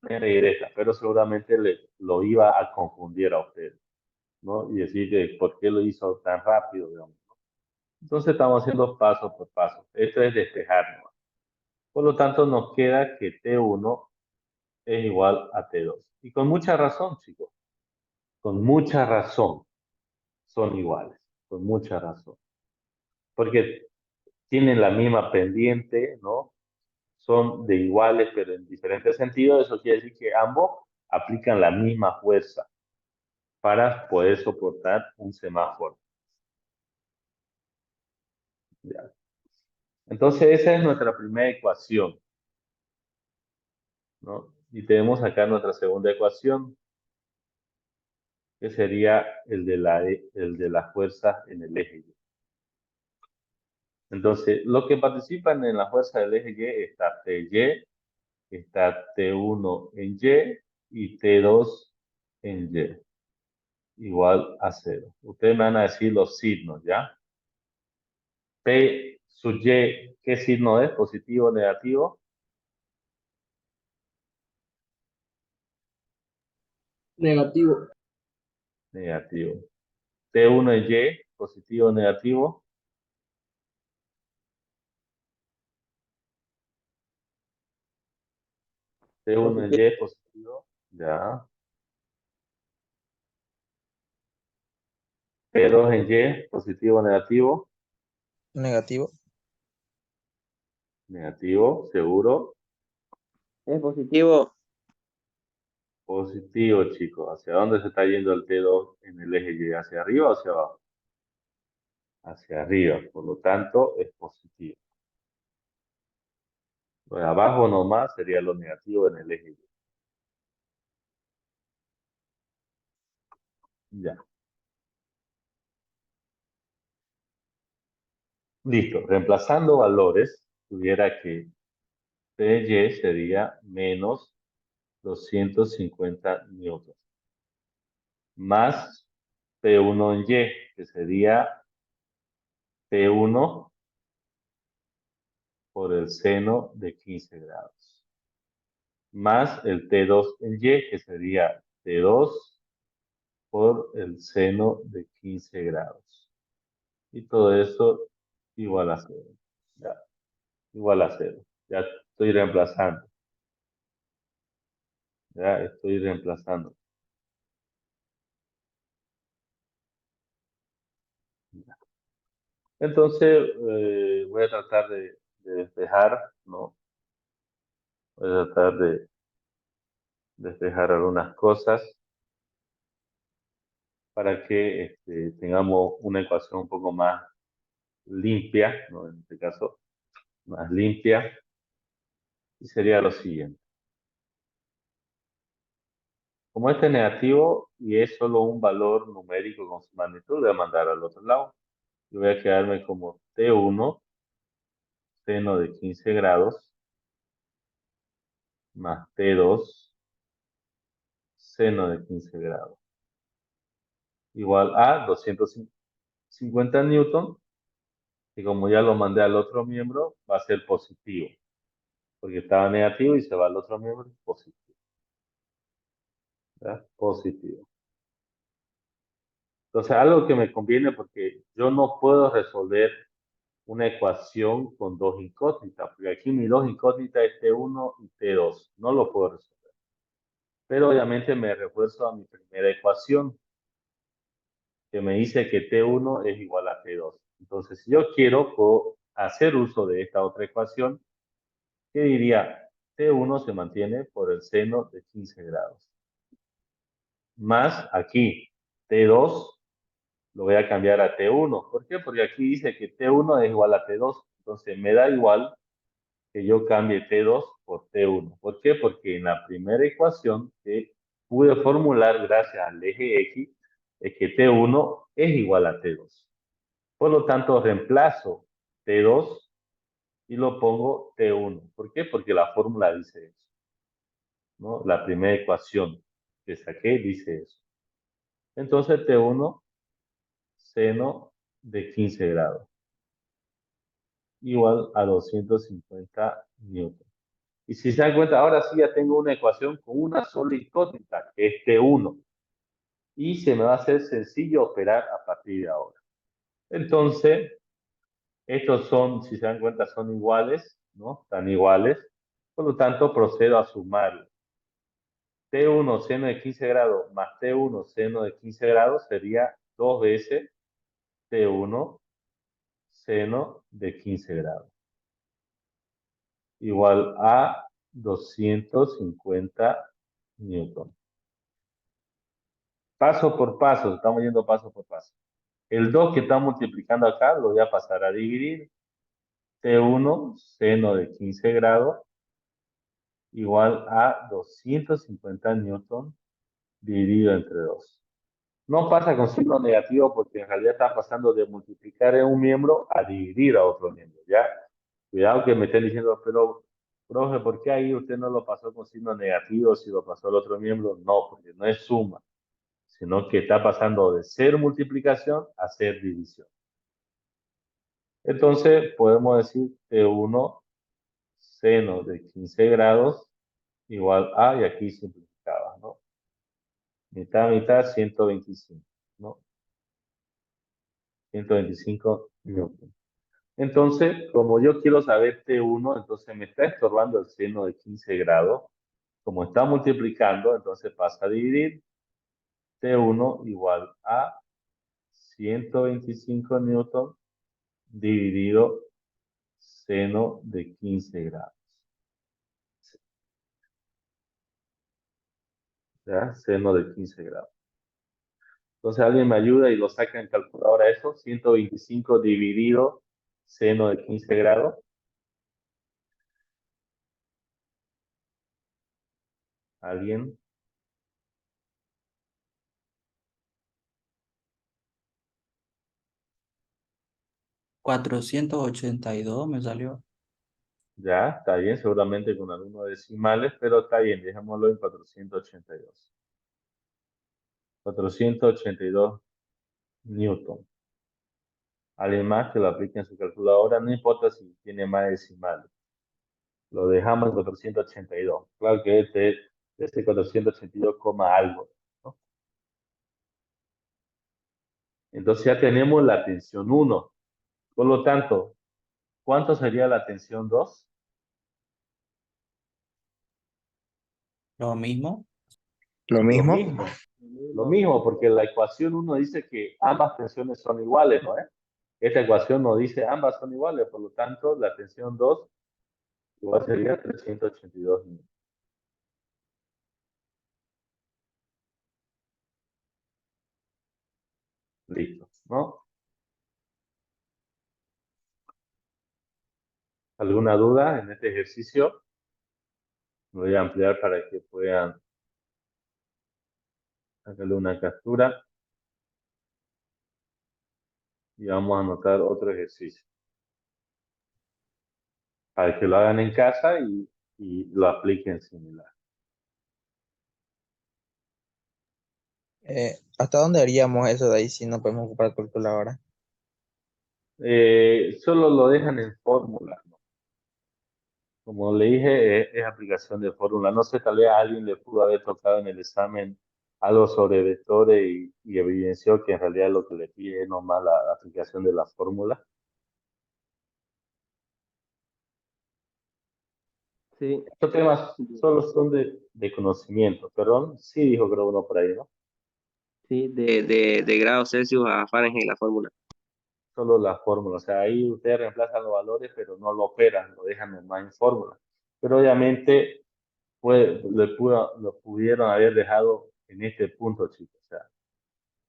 me regresa, pero seguramente lo iba a confundir a usted, ¿no? Y decir que por qué lo hizo tan rápido, digamos. Entonces estamos haciendo paso por paso. Esto es despejarnos. Por lo tanto, nos queda que T1 es igual a T2. Y con mucha razón, chicos. Con mucha razón son iguales. Con mucha razón. Porque tienen la misma pendiente, ¿no? Son de iguales, pero en diferentes sentidos. Eso quiere decir que ambos aplican la misma fuerza para poder soportar un semáforo. ¿Ya? Entonces, esa es nuestra primera ecuación, ¿no? Y tenemos acá nuestra segunda ecuación, que sería el de la fuerza en el eje Y. Entonces, los que participan en la fuerza del eje Y está TY, está T1 en Y T2 en Y, igual a 0. Ustedes me van a decir los signos, ¿ya? P sub Y, ¿qué signo es? ¿Positivo o negativo? Negativo. Negativo. T1 en Y, positivo o negativo. T1 en Y, positivo. Ya. T2 en Y, positivo o negativo. Negativo. Negativo, seguro. Es positivo. Positivo, chicos. ¿Hacia dónde se está yendo el T2 en el eje Y? ¿Hacia arriba o hacia abajo? Hacia arriba. Por lo tanto, es positivo. Lo de abajo nomás sería lo negativo en el eje Y. Ya. Listo. Reemplazando valores, tuviera que TY sería menos 250 newtons. Más P1 en Y, que sería P1 por el seno de 15 grados. Más el T2 en Y, que sería T2 por el seno de 15 grados. Y todo eso igual a 0. Ya, igual a 0. Ya estoy reemplazando. Ya estoy reemplazando. Entonces, voy a tratar de despejar, ¿no? Voy a tratar despejar algunas cosas para que tengamos una ecuación un poco más limpia, ¿no? En este caso, más limpia, y sería lo siguiente. Como este es negativo y es solo un valor numérico con su magnitud, voy a mandar al otro lado. Y voy a quedarme como T1 seno de 15 grados más T2 seno de 15 grados igual a 250 newton, y como ya lo mandé al otro miembro, va a ser positivo, porque estaba negativo y se va al otro miembro positivo. ¿Verdad? Positivo. Entonces, algo que me conviene, porque yo no puedo resolver una ecuación con dos incógnitas, porque aquí mi dos incógnitas es T1 y T2, no lo puedo resolver. Pero obviamente me refuerzo a mi primera ecuación, que me dice que T1 es igual a T2. Entonces, si yo quiero, puedo hacer uso de esta otra ecuación, que diría T1 se mantiene por el seno de 15 grados. Más aquí, T2 lo voy a cambiar a T1. ¿Por qué? Porque aquí dice que T1 es igual a T2. Entonces, me da igual que yo cambie T2 por T1. ¿Por qué? Porque en la primera ecuación que pude formular gracias al eje X, es que T1 es igual a T2. Por lo tanto, reemplazo T2 y lo pongo T1. ¿Por qué? Porque la fórmula dice eso, ¿no? La primera ecuación que saqué dice eso. Entonces, T1 seno de 15 grados igual a 250 newton. Y si se dan cuenta, ahora sí ya tengo una ecuación con una sola incógnita, que es T1. Y se me va a hacer sencillo operar a partir de ahora. Entonces, estos son, si se dan cuenta, son iguales, ¿no? Están iguales. Por lo tanto, procedo a sumarlo. T1 seno de 15 grados más T1 seno de 15 grados sería 2 veces T1 seno de 15 grados. Igual a 250 newton. Paso por paso, estamos yendo paso por paso. El 2 que está multiplicando acá lo voy a pasar a dividir. T1 seno de 15 grados igual a 250 newton dividido entre 2. No pasa con signo negativo porque en realidad está pasando de multiplicar en un miembro a dividir a otro miembro, ¿ya? Cuidado que me estén diciendo, pero, profe, ¿por qué ahí usted no lo pasó con signo negativo si lo pasó al otro miembro? No, porque no es suma, sino que está pasando de ser multiplicación a ser división. Entonces, podemos decir T1 seno de 15 grados igual a, y aquí simplificaba, ¿no? Mitad, mitad, 125, ¿no? 125 newton. Entonces, como yo quiero saber T1, entonces me está estorbando el seno de 15 grados. Como está multiplicando, entonces pasa a dividir. T1 igual a 125 newton dividido seno de 15 grados. ¿Ya? Seno de 15 grados. Entonces alguien me ayuda y lo saca en calculadora eso. 125 dividido seno de 15 grados. ¿Alguien? 482 me salió. Ya, está bien, seguramente con algunos decimales, pero está bien, dejémoslo en 482. 482 newton. Alguien más que lo aplique en su calculadora, no importa si tiene más decimales. Lo dejamos en 482. Claro que este 482 coma algo, ¿no? Entonces ya tenemos la tensión 1. Por lo tanto, ¿cuánto sería la tensión 2? Lo mismo. Lo Lo mismo. mismo. Lo mismo, porque la ecuación 1 dice que ambas tensiones son iguales, ¿no? Esta ecuación nos dice ambas son iguales, por lo tanto, la tensión 2 igual sería 382 newton. Listo, ¿no? ¿Alguna duda en este ejercicio? Voy a ampliar para que puedan sacarle una captura y vamos a anotar otro ejercicio para que lo hagan en casa y lo apliquen similar. ¿Hasta dónde haríamos eso de ahí si no podemos ocupar calculadora? Solo lo dejan en fórmula, ¿no? Como le dije, es aplicación de fórmula. No sé, tal vez a alguien le pudo haber tocado en el examen algo sobre vectores y evidenció que en realidad lo que le pide es nomás la aplicación de la fórmula. Sí, Estos temas solo son de conocimiento, perdón. Sí dijo creo uno por ahí, ¿no? sí, de grados Celsius a Fahrenheit la fórmula. Solo la fórmula. O sea, ahí ustedes reemplazan los valores, pero no lo operan, lo dejan nomás en fórmula. Pero obviamente lo pudieron haber dejado en este punto, chicos. O sea,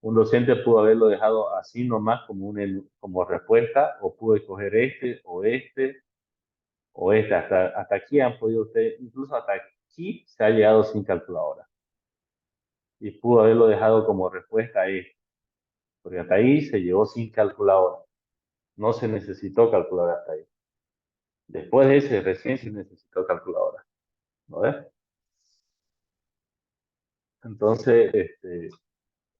un docente pudo haberlo dejado así nomás como respuesta, o pudo escoger o este. Hasta aquí han podido ustedes, incluso hasta aquí se ha llegado sin calculadora. Y pudo haberlo dejado como respuesta a este, porque hasta ahí se llegó sin calculadora. No se necesitó calculadora hasta ahí. Después de ese recién se necesitó calculadora. ¿No ves? Entonces,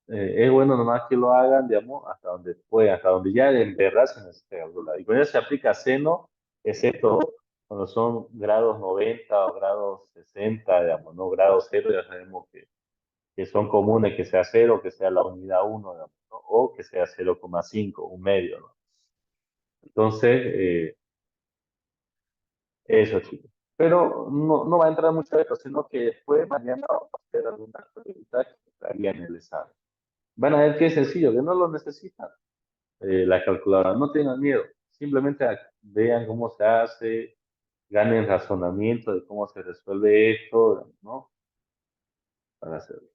es bueno nomás que lo hagan, digamos, hasta donde puedan, hasta donde ya en verdad se necesita calcular. Y cuando ya se aplica seno, excepto cuando son grados 90 o grados 60, digamos, no grados cero, ya sabemos que son comunes que sea cero, que sea la unidad uno, digamos, ¿no? O que sea 0,5, un medio, ¿no? Entonces, eso, chicos. Pero no va a entrar mucho de esto, sino que después mañana vamos a hacer algunas preguntas que estarían en el examen. Van a ver que es sencillo, que no lo necesitan la calculadora. No tengan miedo, simplemente vean cómo se hace, ganen razonamiento de cómo se resuelve esto, ¿no? Para hacerlo.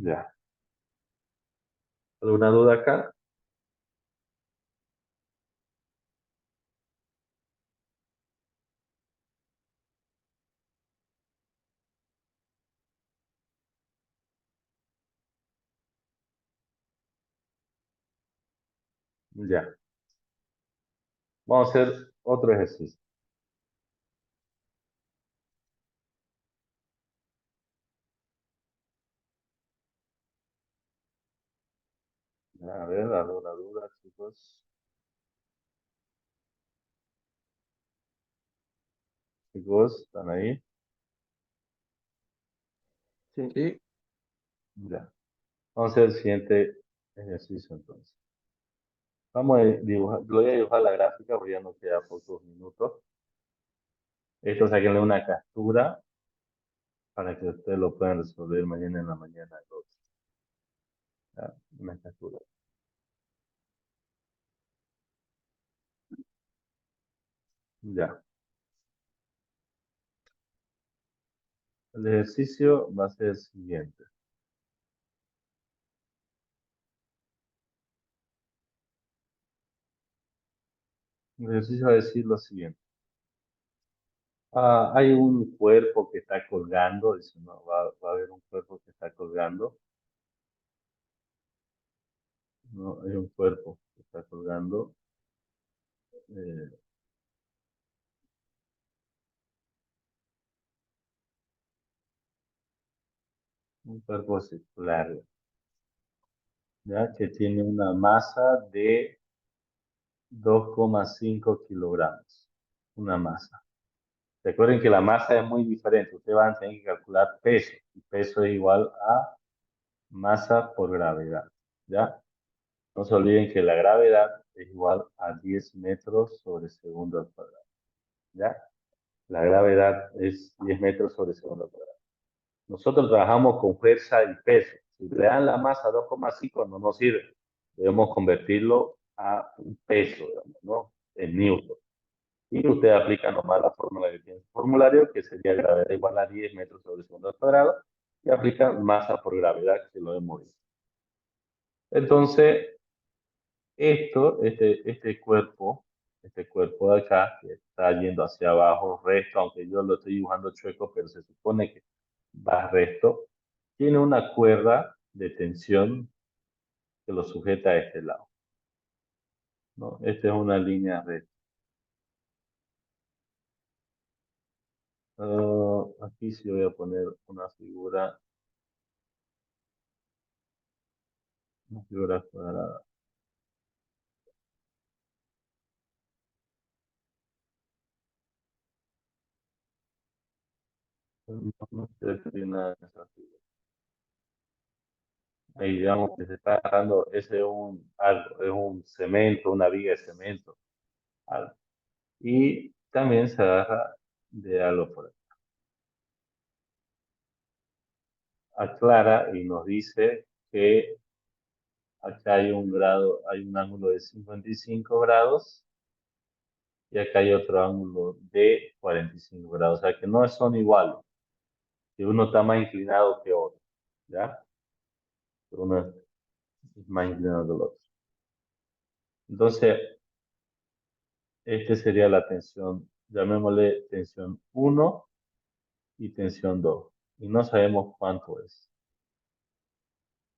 Ya. ¿Alguna duda acá? Ya. Vamos a hacer otro ejercicio. A ver, alguna duda, chicos. Chicos, ¿están ahí? Sí. Sí. Ya. Vamos a hacer el siguiente ejercicio entonces. Vamos a dibujar, voy a dibujar la gráfica porque ya nos queda pocos minutos. Esto saquenle una captura para que ustedes lo puedan resolver mañana en la mañana. Ya, una captura. Ya. El ejercicio va a ser el siguiente. El ejercicio va a decir lo siguiente. Hay un cuerpo que está colgando, dice, no, va a haber un cuerpo que está colgando. No, hay un cuerpo que está colgando. eh, un cuerpo circular, ¿ya? Que tiene una masa de 2,5 kilogramos. Una masa. Recuerden que la masa es muy diferente. Ustedes van a tener que calcular peso. Y peso es igual a masa por gravedad. ¿Ya? No se olviden que la gravedad es igual a 10 metros sobre segundo al cuadrado. ¿Ya? La gravedad es 10 metros sobre segundo al cuadrado. Nosotros trabajamos con fuerza y peso. Si le dan la masa 2,5 no nos sirve. Debemos convertirlo a un peso, digamos, ¿no? En newton. Y usted aplica nomás la fórmula que tiene en su formulario, que sería gravedad igual a 10 metros sobre segundo al cuadrado. y aplica masa por gravedad, que lo hemos visto. Entonces, este cuerpo de acá, que está yendo hacia abajo, recto, aunque yo lo estoy dibujando chueco, pero se supone que va recto, tiene una cuerda de tensión que lo sujeta a este lado, ¿no? Esta es una línea recta. Aquí sí voy a poner una figura cuadrada. No quiero escribir nada en esa figura. Ahí digamos que se está agarrando, ese es es un cemento, una viga de cemento, algo. Y también se agarra de algo por ahí. Aclara y nos dice que acá hay hay un ángulo de 55 grados y acá hay otro ángulo de 45 grados, o sea que no son iguales, que uno está más inclinado que otro, ¿ya? Uno es más inclinado que el otro. Entonces, este sería la tensión, llamémosle tensión 1 y tensión 2. Y no sabemos cuánto es.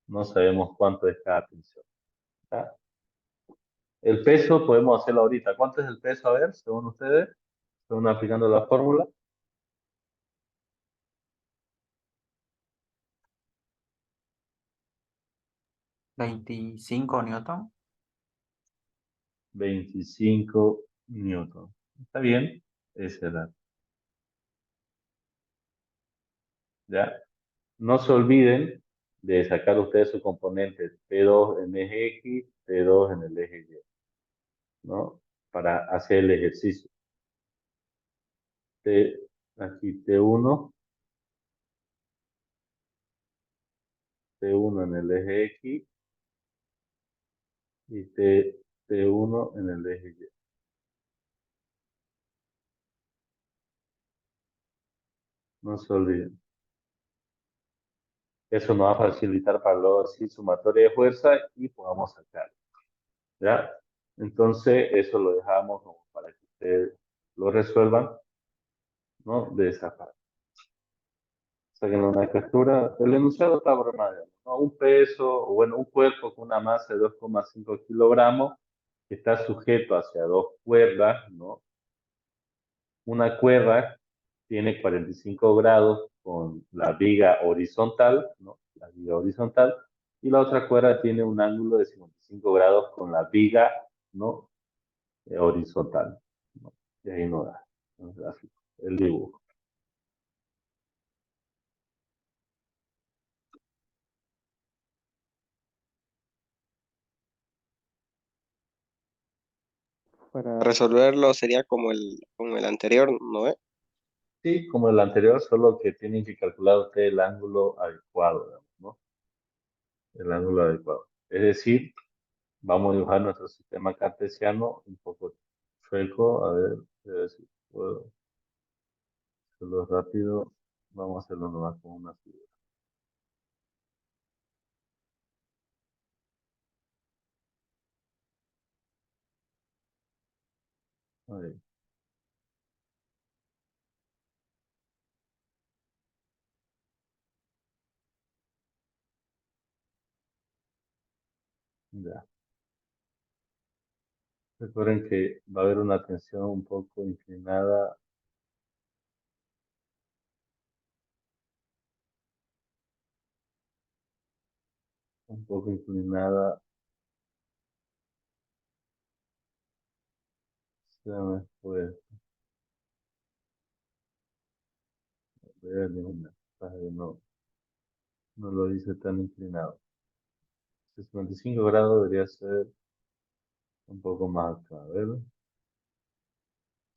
No sabemos cuánto es cada tensión, ¿ya? El peso podemos hacerlo ahorita. ¿Cuánto es el peso? A ver, según ustedes, según aplicando la fórmula. 25 newton. 25 newton. ¿Está bien? Esa es la. ¿Ya? No se olviden de sacar ustedes sus componentes P2 en eje X, P2 en el eje Y, ¿no? Para hacer el ejercicio. Aquí T1 en el eje X y T1 en el eje Y. No se olviden. Eso nos va a facilitar para luego decir sumatoria de fuerza y podamos sacar. ¿Ya? Entonces, eso lo dejamos como para que ustedes lo resuelvan, ¿no? De esa parte. Saquen una captura. El enunciado está bromeado, ¿no? Un peso, o bueno, un cuerpo con una masa de 2,5 kilogramos que está sujeto hacia dos cuerdas, ¿no? Una cuerda tiene 45 grados con la viga horizontal, ¿no? La viga horizontal, y la otra cuerda tiene un ángulo de 55 grados con la viga, ¿no? Horizontal, ¿no? Y ahí no da, el gráfico, el dibujo. Para resolverlo sería como el anterior, ¿no ve? Sí, como el anterior, solo que tienen que calcular ustedes el ángulo adecuado, digamos, ¿no? El ángulo adecuado. Es decir, vamos a dibujar nuestro sistema cartesiano un poco chueco. A ver si puedo hacerlo rápido. Vamos a hacerlo nomás con una figura. Ahí, ya. Recuerden que va a haber una tensión un poco inclinada. Se me fue. Ver, no lo hice tan inclinado. 55 grados debería ser un poco más acá. A ver,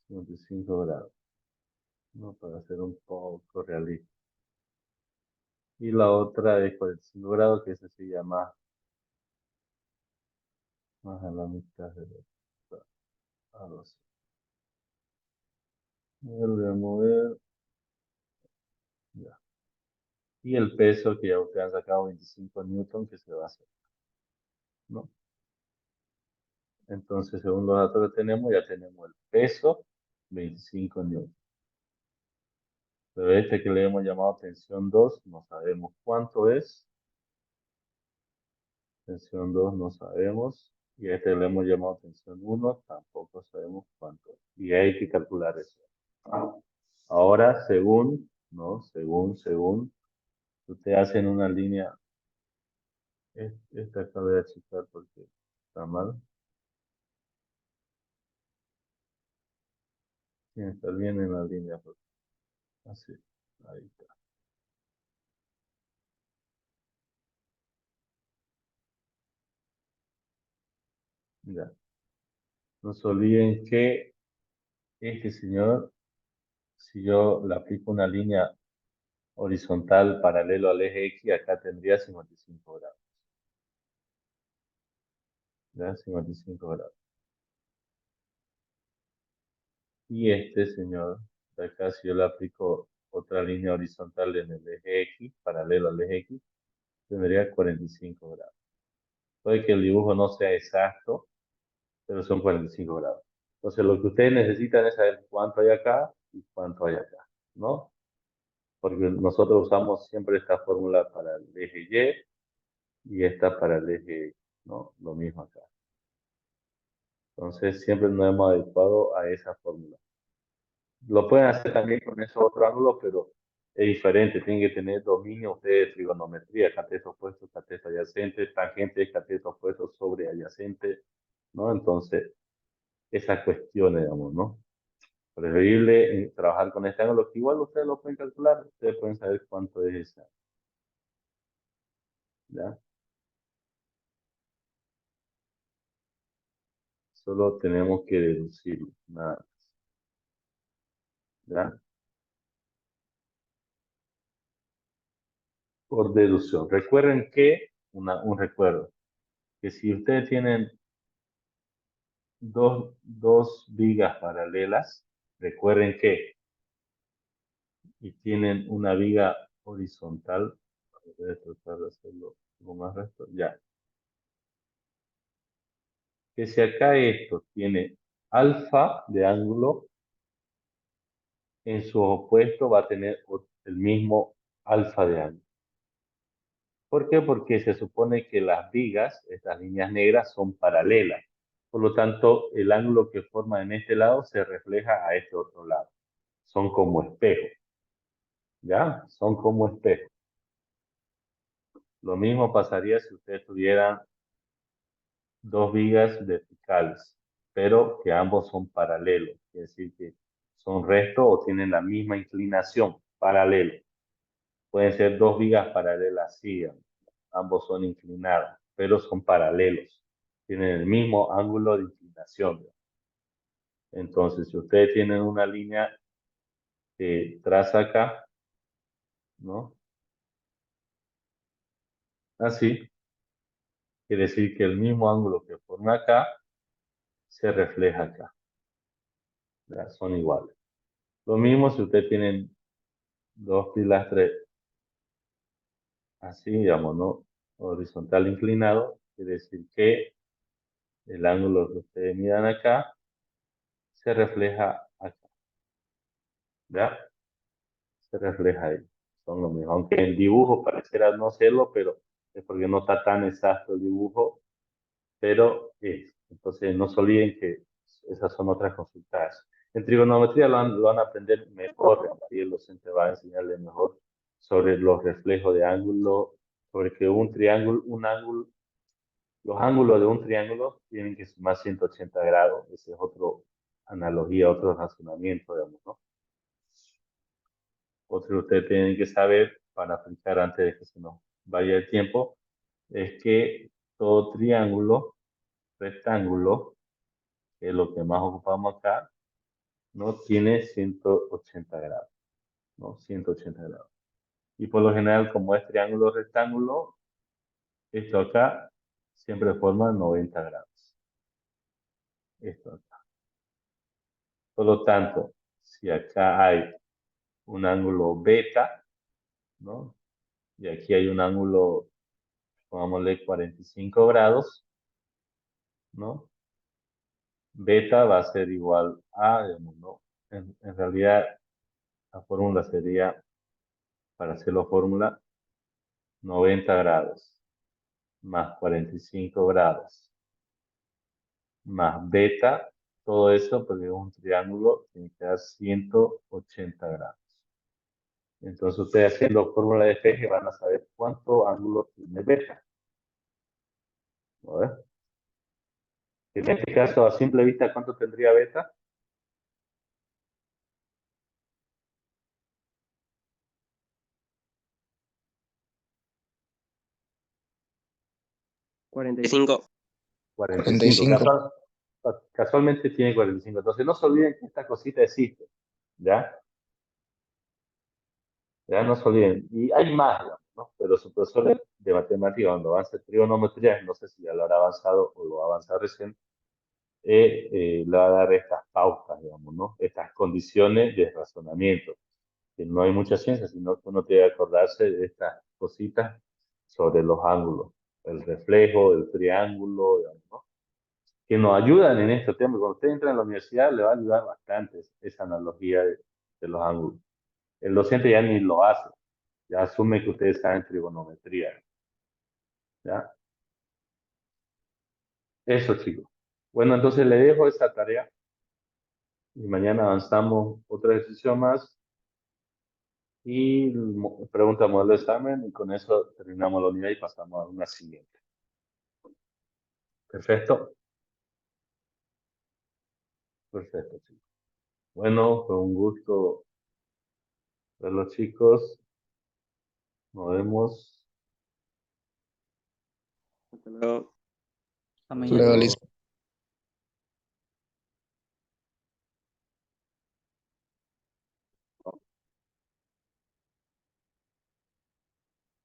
55 grados, ¿no? Para ser un poco realista. Y la otra es 45 grados, que ese sería más a la mitad de algo así. A ver, voy a mover. Ya. y el peso que ya ustedes han sacado 25 newton que se va a hacer, ¿no? Entonces, según los datos que tenemos, ya tenemos el peso, 25 newton. Pero este que le hemos llamado tensión 2, no sabemos cuánto es. Tensión 2 no sabemos. Y a este le hemos llamado tensión 1, tampoco sabemos cuánto es. Y hay que calcular eso. Ahora, según, ¿no? Según, ustedes hacen una línea. Esta acabo de achicar porque está mal. Tiene que estar bien en la línea. Así, ahí está. Ya. No se olviden que este señor, si yo le aplico una línea horizontal paralelo al eje X, acá tendría 55 grados. ¿Ya? 55 grados. Y este señor, de acá, si yo le aplico otra línea horizontal en el eje X, paralelo al eje X, tendría 45 grados. Puede que el dibujo no sea exacto, pero son 45 grados. Entonces, lo que ustedes necesitan es saber cuánto hay acá y cuánto hay acá, ¿no? Porque nosotros usamos siempre esta fórmula para el eje Y y esta para el eje X, ¿no? Lo mismo acá. Entonces, siempre nos hemos adecuado a esa fórmula. Lo pueden hacer también con esos otros ángulos, pero es diferente. Tienen que tener dominio ustedes de trigonometría, cateto opuesto, cateto adyacente, tangente, cateto opuesto sobre adyacente, ¿no? Entonces, esas cuestiones, digamos, ¿no? Preferible trabajar con este ángulo, que igual ustedes lo pueden calcular, ustedes pueden saber cuánto es esa, ¿ya? Solo tenemos que deducirlo, nada más, ¿ya? Por deducción. Recuerden que, un recuerdo, que si ustedes tienen dos vigas paralelas, recuerden que, y tienen una viga horizontal, voy a tratar de hacerlo lo más recto, ya, que si acá esto tiene alfa de ángulo, en su opuesto va a tener el mismo alfa de ángulo. ¿Por qué? Porque se supone que las vigas, estas líneas negras, son paralelas. Por lo tanto, el ángulo que forma en este lado se refleja a este otro lado. Son como espejos. ¿Ya? Son como espejos. Lo mismo pasaría si ustedes tuvieran dos vigas verticales, pero que ambos son paralelos. Es decir, que son rectos o tienen la misma inclinación, paralelo. Pueden ser dos vigas paralelas, sí, ambos son inclinados, pero son paralelos. Tienen el mismo ángulo de inclinación. Entonces, si ustedes tienen una línea que traza acá, ¿no? Así, quiere decir que el mismo ángulo que forma acá se refleja acá. ¿Ya? Son iguales. Lo mismo si ustedes tienen dos pilastres así, digamos, ¿no? Horizontal inclinado, quiere decir que el ángulo que ustedes midan acá se refleja acá. ¿Ya? Se refleja ahí. Son lo mismo. Aunque el dibujo pareciera no serlo, pero es porque no está tan exacto el dibujo, pero es. Entonces no se olviden que esas son otras consultas. En trigonometría lo van a aprender mejor, y el docente va a enseñarles mejor sobre los reflejos de ángulo, sobre que un ángulo, los ángulos de un triángulo tienen que sumar 180 grados. Esa es otra analogía, otro razonamiento, digamos, ¿no? Otro que ustedes tienen que saber para aplicar antes de que se nos vaya el tiempo es que todo triángulo, rectángulo, que es lo que más ocupamos acá, no tiene 180 grados, ¿no? 180 grados. Y por lo general, como es triángulo rectángulo, esto acá siempre forma 90 grados. Esto acá. Por lo tanto, si acá hay un ángulo beta, ¿no? y aquí hay un ángulo, pongámosle 45 grados, ¿no? Beta va a ser igual a, digamos, ¿no? En realidad, la fórmula sería, para hacerlo fórmula, 90 grados más 45 grados más beta, todo eso, porque es un triángulo, tiene que dar 180 grados. Entonces ustedes haciendo fórmula de eje van a saber cuánto ángulo tiene beta. ¿No ves? En este caso, a simple vista, ¿cuánto tendría beta? $45. 45. 45. Casualmente tiene 45. Entonces no se olviden que esta cosita existe. ¿Ya? Ya no se olviden. Y hay más, digamos, ¿no? Pero su profesor de matemática, cuando avanza trigonometría, no sé si ya lo habrá avanzado o lo ha avanzado recién, le va a dar estas pautas, digamos, ¿no? Estas condiciones de razonamiento. Que no hay mucha ciencia, sino que uno tiene que acordarse de estas cositas sobre los ángulos. El reflejo, el triángulo, digamos, ¿no? Que nos ayudan en este tema. Cuando usted entra en la universidad, le va a ayudar bastante esa analogía de los ángulos. El docente ya ni lo hace, ya asume que ustedes saben trigonometría. ¿Ya? Eso, chicos. Bueno, entonces le dejo esa tarea y mañana avanzamos otra ejercicio más y pregunta modelo de examen y con eso terminamos la unidad y pasamos a una siguiente. Perfecto. Perfecto, chicos. Bueno, fue un gusto verlos, chicos. Nos vemos. Hasta luego. Amén. Luego, listo.